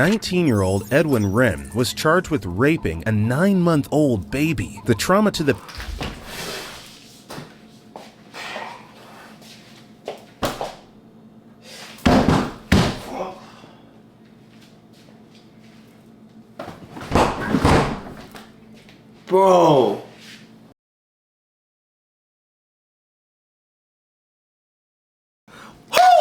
19-year-old Edwin Ren was charged with raping a 9-month-old baby. The trauma to the Bro.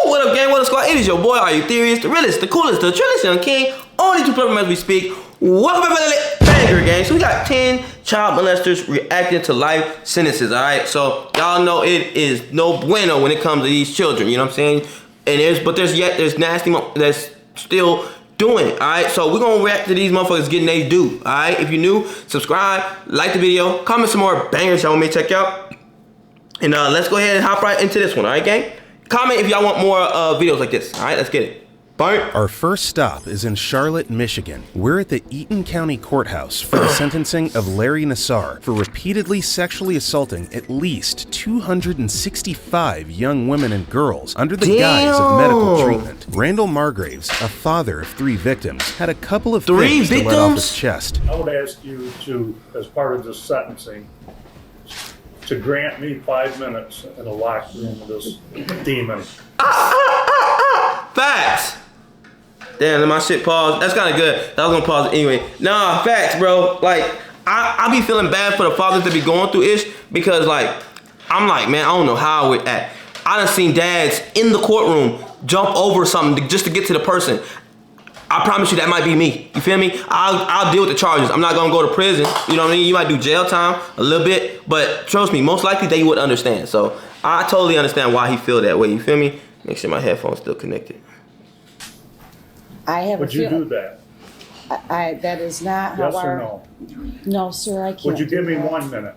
What up, gang? What up, squad? It is your boy, Are You Serious? The realest, the coolest, the trillest young king. Only two platforms as we speak. Welcome back to the banger, gang. So we got 10 child molesters reacting to life sentences, alright? So y'all know it is no bueno when it comes to these children, you know what I'm saying? And there's nasty that's still doing it, alright? So we're gonna react to these motherfuckers getting they due, alright? If you're new, subscribe, like the video, comment some more bangers y'all want me to check out. And let's go ahead and hop right into this one, alright, gang? Comment if y'all want more videos like this. All right, let's get it. Burn. Our first stop is in Charlotte, Michigan. We're at the Eaton County Courthouse for the sentencing of Larry Nassar for repeatedly sexually assaulting at least 265 young women and girls under the guise of medical treatment. Randall Margraves, a father of 3 victims, had a couple of things to let off his chest. I would ask you to, as part of this sentencing, to grant me 5 minutes in a locked room with this demon. Facts. Damn, my shit paused. That's kind of good. I was gonna pause it anyway. Nah, facts, bro. Like, I be feeling bad for the fathers that be going through ish because, like, I'm like, man, I don't know how we're at. I done seen dads in the courtroom jump over something just to get to the person. I promise you that might be me. You feel me? I'll deal with the charges. I'm not gonna go to prison. You know what I mean? You might do jail time a little bit, but trust me, most likely they would understand. So I totally understand why he feel that way. You feel me? Make sure my headphones still connected. I have Would you do that? That is not yes how or our... no? No, sir, I can't. Would you give me 1 minute?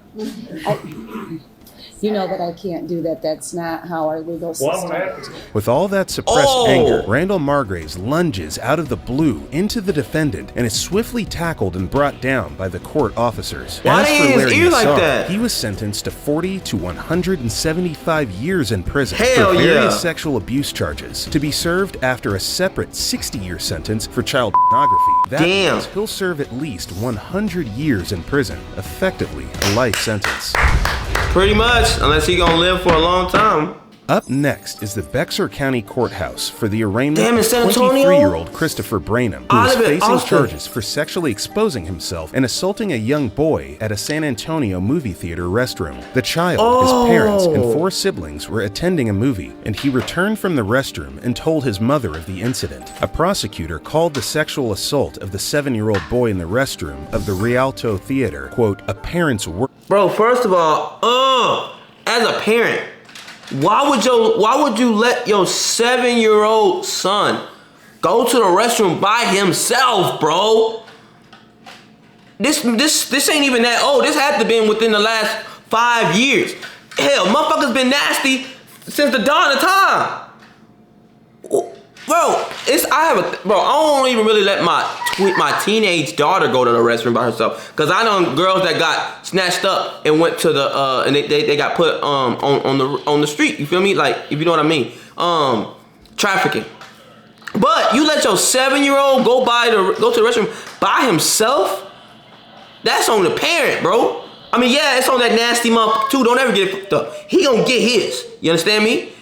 You know that I can't do that. That's not how our legal system works. With all that suppressed anger, Randall Margraves lunges out of the blue into the defendant and is swiftly tackled and brought down by the court officers. Why As they for in his Larry ear Nassar, like that? he was sentenced to 40 to 175 years in prison Hell for various yeah. sexual abuse charges, to be served after a separate 60-year sentence for child pornography. That Damn. means he'll serve at least 100 years in prison, effectively a life sentence. Pretty much, unless he gonna live for a long time. Up next is the Bexar County Courthouse for the arraignment Damn, in of San Antonio? 23-year-old Christopher Branham, who is facing Austin. charges for sexually exposing himself and assaulting a young boy at a San Antonio movie theater restroom. The child, his parents, and 4 siblings were attending a movie, and he returned from the restroom and told his mother of the incident. A prosecutor called the sexual assault of the 7-year-old boy in the restroom of the Rialto Theater, quote, a parent's work. Bro, first of all, as a parent, why would you let your 7-year-old son go to the restroom by himself, bro? This ain't even that old. This had to be within the last 5 years. Hell, motherfuckers been nasty since the dawn of time. Bro, I don't even really let my teenage daughter go to the restroom by herself, cause I know girls that got snatched up and went to the and they got put on the street. You feel me? Like, if you know what I mean, trafficking. But you let your 7-year-old go to the restroom by himself? That's on the parent, bro. I mean, yeah, it's on that nasty motherfucker too. Don't ever get it fucked up. He gonna get his. You understand me?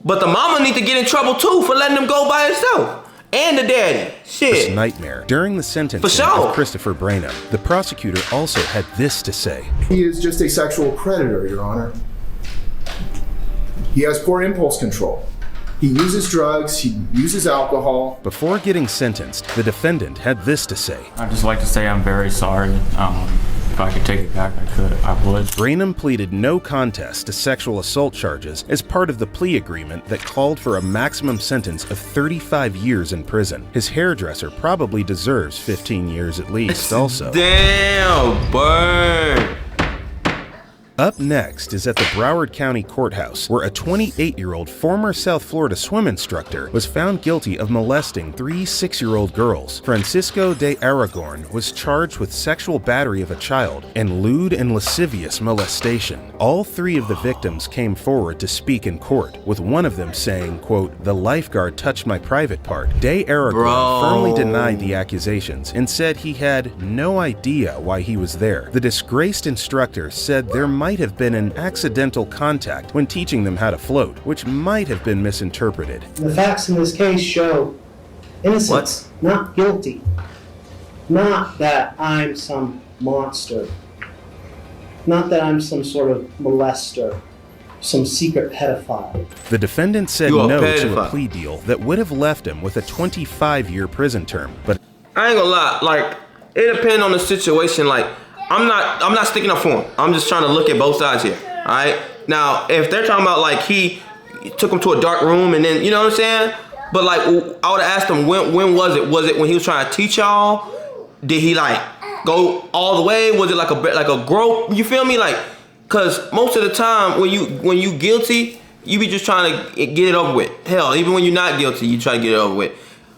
But the mama need to get in trouble too for letting him go by himself. And the daddy. Shit. Nightmare. During the sentencing of Christopher Branham, the prosecutor also had this to say. He is just a sexual predator, Your Honor. He has poor impulse control. He uses drugs, he uses alcohol. Before getting sentenced, the defendant had this to say. I'd just like to say I'm very sorry. If I could take it back, I would. Branham pleaded no contest to sexual assault charges as part of the plea agreement that called for a maximum sentence of 35 years in prison. His hairdresser probably deserves 15 years at least also. Damn, burn. Up next is at the Broward County Courthouse, where a 28-year-old former South Florida swim instructor was found guilty of molesting 3 6-year-old girls. Francisco de Aragorn was charged with sexual battery of a child and lewd and lascivious molestation. All 3 of the victims came forward to speak in court, with one of them saying, quote, "The lifeguard touched my private part." De Aragorn firmly denied the accusations and said he had no idea why he was there. The disgraced instructor said there might have been an accidental contact when teaching them how to float, which might have been misinterpreted. The facts in this case show innocence, not guilty. Not that I'm some monster. Not that I'm some sort of molester, some secret pedophile. The defendant said no to a plea deal that would have left him with a 25-year prison term, but I ain't gonna lie, like, it depends on the situation. Like, I'm not sticking up for him. I'm just trying to look at both sides here. All right. Now, if they're talking about like he took him to a dark room and then, you know what I'm saying? But like, I would have asked him when was it? Was it when he was trying to teach y'all? Did he like go all the way? Was it like a grope? You feel me? Like, cause most of the time when you guilty, you be just trying to get it over with. Hell, even when you're not guilty, you try to get it over with.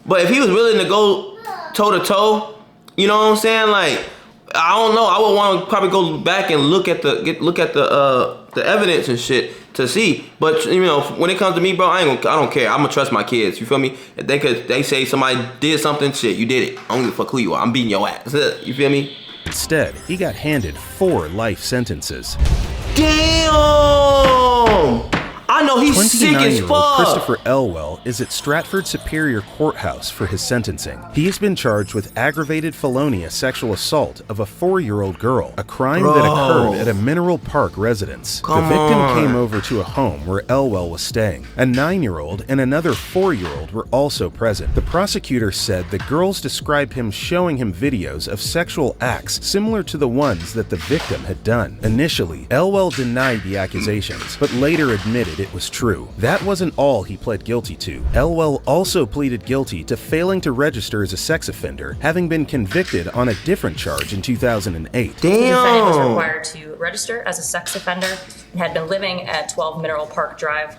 But if he was willing to go toe to toe, you know what I'm saying? Like, I don't know. I would want to probably go back and look at the evidence and shit to see. But you know, when it comes to me, bro, I don't care. I'm gonna trust my kids. You feel me? If they say somebody did something, shit, you did it. I don't give a fuck who you are. I'm beating your ass. You feel me? instead, he got handed 4 life sentences. Damn! I know he's sick as fuck. Christopher Lwell is at Stratford Superior Courthouse for his sentencing. He has been charged with aggravated felonious sexual assault of a 4-year-old girl, a crime that occurred at a Mineral Park residence. The victim came over to a home where Lwell was staying. A 9-year-old and another 4-year-old were also present. The prosecutor said the girls described him showing him videos of sexual acts similar to the ones that the victim had done. Initially, Lwell denied the accusations, but later admitted it was true. That wasn't all he pled guilty to. Lwell also pleaded guilty to failing to register as a sex offender, having been convicted on a different charge in 2008. The defendant was required to register as a sex offender and had been living at 12 Mineral Park Drive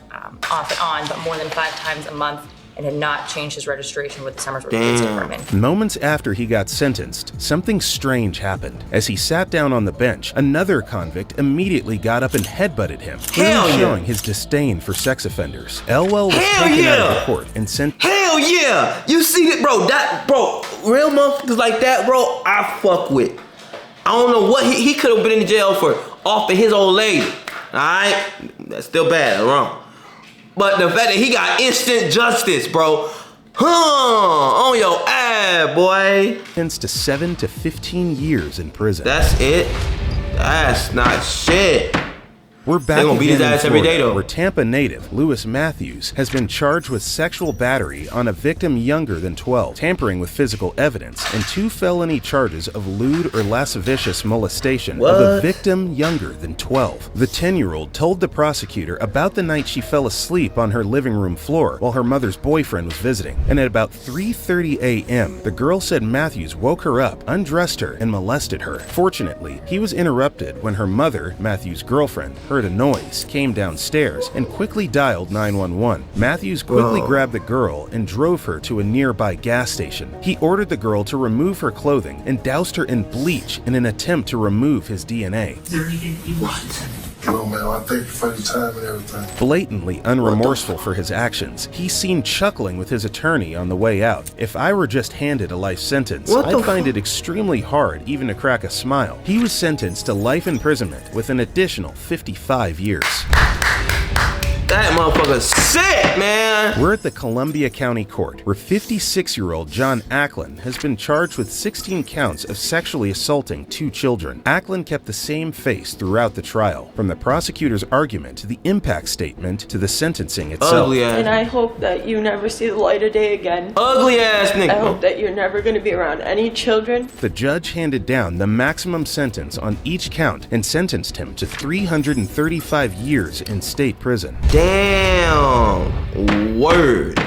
off and on, but more than 5 times a month, and had not changed his registration with the Somersworth Police Department. Moments after he got sentenced, something strange happened. As he sat down on the bench, another convict immediately got up and headbutted him, showing his disdain for sex offenders. Lwell was taken out of the court and sent. Hell yeah! You see it, bro? Real motherfuckers like that, bro, I fuck with. I don't know what he could have been in jail for off of his old lady. Alright? That's still bad, wrong. But the fact that he got instant justice, bro, on your ass, boy. Sentenced to 7 to 15 years in prison. That's it? That's not shit. We're back gonna beat his ass every day, though. Where Tampa native Lewis Matthews has been charged with sexual battery on a victim younger than 12, tampering with physical evidence, and 2 felony charges of lewd or lascivious molestation of a victim younger than 12. The 10-year-old told the prosecutor about the night she fell asleep on her living room floor while her mother's boyfriend was visiting, and at about 3:30 a.m., the girl said Matthews woke her up, undressed her, and molested her. Fortunately, he was interrupted when her mother, Matthews' girlfriend, heard a noise, came downstairs, and quickly dialed 911. Matthews quickly grabbed the girl and drove her to a nearby gas station. He ordered the girl to remove her clothing and doused her in bleach in an attempt to remove his DNA. Is there anything you want? No, man, I thank you for your time and everything. Blatantly unremorseful for his actions, he's seen chuckling with his attorney on the way out. If I were just handed a life sentence, I'd find it extremely hard even to crack a smile. He was sentenced to life imprisonment with an additional 55 years. That motherfucker's sick, man! We're at the Columbia County Court, where 56-year-old John Acklin has been charged with 16 counts of sexually assaulting 2 children. Acklin kept the same face throughout the trial, from the prosecutor's argument to the impact statement to the sentencing itself. Ugly ass. And I hope that you never see the light of day again. Ugly ass nigga. I hope that you're never going to be around any children. The judge handed down the maximum sentence on each count and sentenced him to 335 years in state prison. Damn. Word.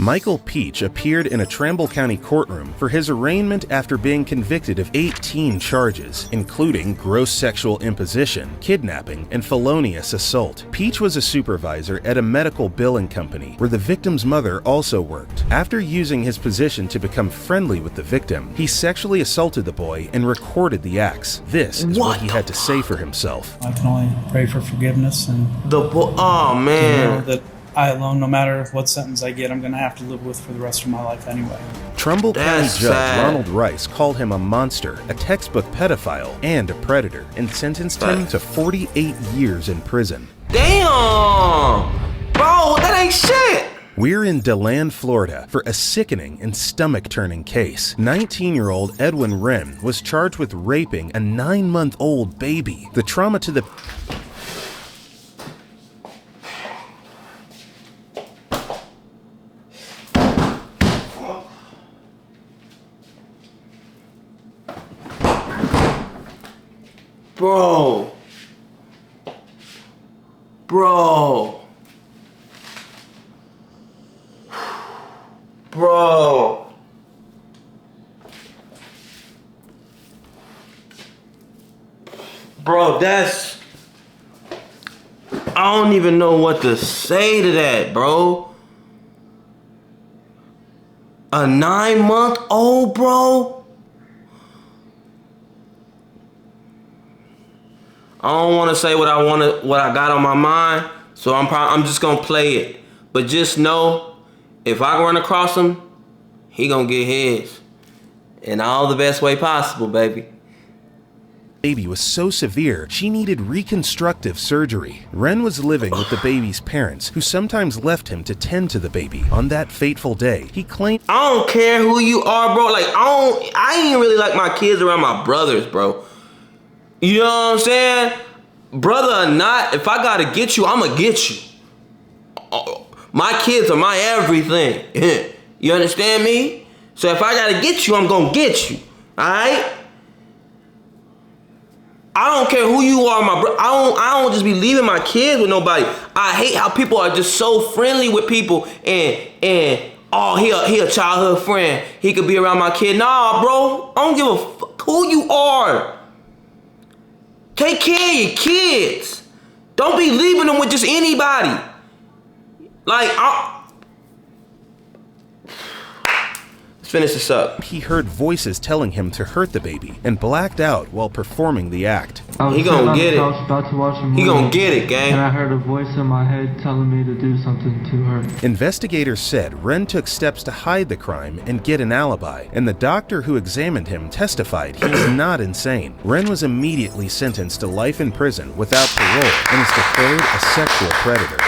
Michael Peach appeared in a Trumbull County courtroom for his arraignment after being convicted of 18 charges, including gross sexual imposition, kidnapping, and felonious assault. Peach was a supervisor at a medical billing company where the victim's mother also worked. After using his position to become friendly with the victim, he sexually assaulted the boy and recorded the acts. This is what he had to say for himself. I can only pray for forgiveness and oh man, know that I alone, no matter what sentence I get, I'm going to have to live with for the rest of my life anyway. Trumbull County Judge sad. Ronald Rice called him a monster, a textbook pedophile, and a predator, and sentenced him to 48 years in prison. Damn! Bro, that ain't shit! We're in DeLand, Florida, for a sickening and stomach-turning case. 19-year-old Edwin Ren was charged with raping a 9-month-old baby. The trauma to the... Bro. Bro. Bro. Bro, that's... I don't even know what to say to that, bro. A 9-month-old, bro? I don't want to say what I got on my mind, so I'm just gonna play it. But just know, if I run across him, he gonna get his, in all the best way possible, baby. Baby was so severe, she needed reconstructive surgery. Ren was living with the baby's parents, who sometimes left him to tend to the baby. On that fateful day, he claimed, I don't care who you are, bro. Like, I ain't really like my kids around my brothers, bro. You know what I'm saying? Brother or not, if I gotta get you, I'ma get you. My kids are my everything. You understand me? So if I gotta get you, I'm gonna get you. Alright? I don't care who you are, my bro. I don't just be leaving my kids with nobody. I hate how people are just so friendly with people and oh, he a childhood friend. He could be around my kid. Nah, bro. I don't give a fuck who you are. Take care of your kids. Don't be leaving them with just anybody. Like, let's finish this up. he heard voices telling him to hurt the baby and blacked out while performing the act. He gonna get it. He gonna get it, gang. And I heard a voice in my head telling me to do something to her. Investigators said Ren took steps to hide the crime and get an alibi, and the doctor who examined him testified he was not insane. Ren was immediately sentenced to life in prison without parole and is declared a sexual predator.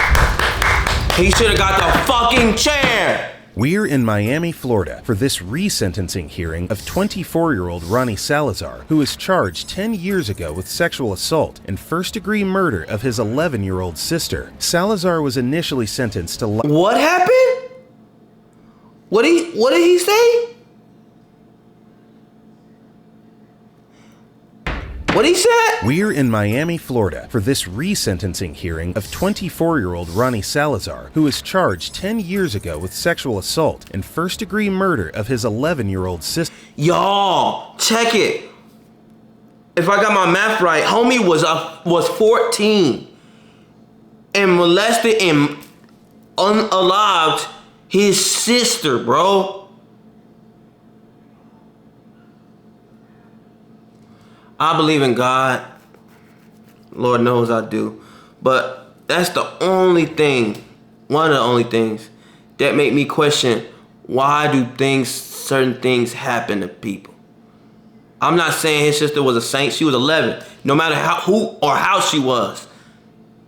He should have got the fucking chair. We're in Miami, Florida, for this resentencing hearing of 24-year-old Ronnie Salazar, who was charged 10 years ago with sexual assault and first-degree murder of his 11-year-old sister. Salazar was initially sentenced to life. What happened? What did he say? What he said? We're in Miami, Florida, for this resentencing hearing of 24-year-old Ronnie Salazar, who was charged 10 years ago with sexual assault and first-degree murder of his 11-year-old sister. Y'all, check it. If I got my math right, homie was 14 and molested and unalived his sister, bro. I believe in God. Lord knows I do. But that's the only thing, one of the only things that make me question, why do certain things happen to people? I'm not saying his sister was a saint. She was 11. No matter who or how she was,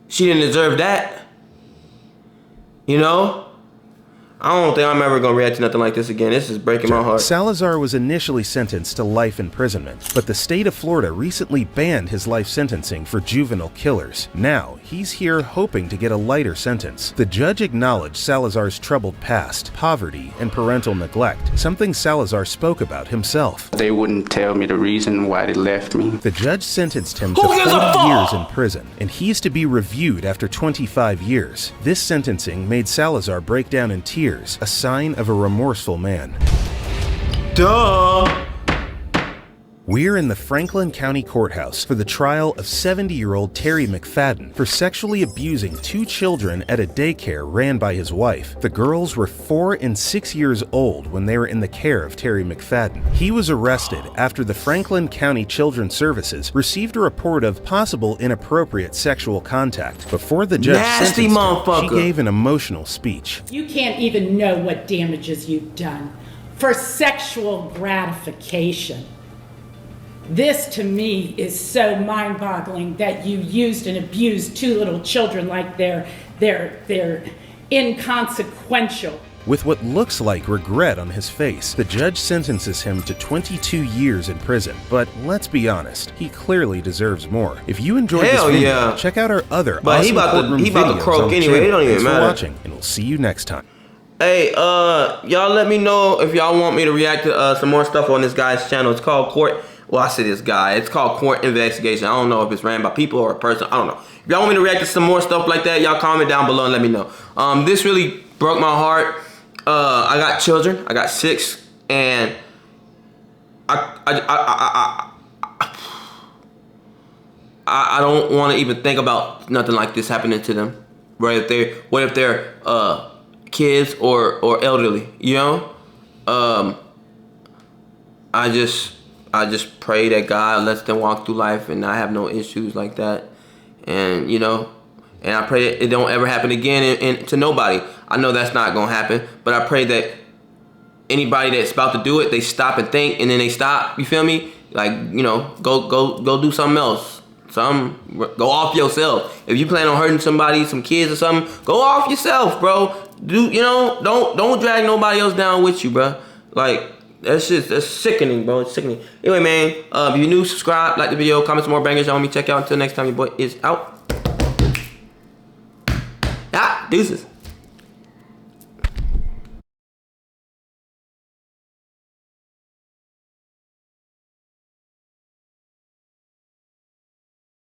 she didn't deserve that. You know? I don't think I'm ever going to react to nothing like this again. This is breaking my heart. Salazar was initially sentenced to life imprisonment, but the state of Florida recently banned his life sentencing for juvenile killers. Now, he's here hoping to get a lighter sentence. The judge acknowledged Salazar's troubled past, poverty, and parental neglect, something Salazar spoke about himself. They wouldn't tell me the reason why they left me. The judge sentenced him to 40 years in prison, and he's to be reviewed after 25 years. This sentencing made Salazar break down in tears years, a sign of a remorseful man. Duh! We're in the Franklin County Courthouse for the trial of 70-year-old Terry McFadden for sexually abusing 2 children at a daycare ran by his wife. The girls were 4 and 6 years old when they were in the care of Terry McFadden. He was arrested after the Franklin County Children's Services received a report of possible inappropriate sexual contact. Before the judge sentenced him, she gave an emotional speech. You can't even know what damages you've done for sexual gratification. This, to me, is so mind-boggling that you used and abused 2 little children like they're inconsequential. With what looks like regret on his face, the judge sentences him to 22 years in prison. But let's be honest, he clearly deserves more. If you enjoyed this video, check out our other awesome courtroom videos croak on the anyway. channel. It don't even Thanks matter. for watching, and we'll see you next time. Hey, y'all let me know if y'all want me to react to some more stuff on this guy's channel. It's called Court. Well, I say this guy. It's called Court Investigation. I don't know if it's ran by people or a person. I don't know. If y'all want me to react to some more stuff like that, y'all comment down below and let me know. This really broke my heart. I got children. I got 6, and I don't want to even think about nothing like this happening to them. Right? What if they're kids or elderly? You know? I just pray that God lets them walk through life and not have no issues like that. And, you know, and I pray that it don't ever happen again and to nobody. I know that's not going to happen, but I pray that anybody that's about to do it, they stop and think, and then they stop. You feel me? Like, you know, go do something else. Go off yourself. If you plan on hurting somebody, some kids or something, go off yourself, bro. Don't drag nobody else down with you, bro. Like, that's sickening, bro. It's sickening. Anyway, man, if you're new, subscribe, like the video, comment some more bangers y'all want me to check out. Until next time, your boy is out. Deuces.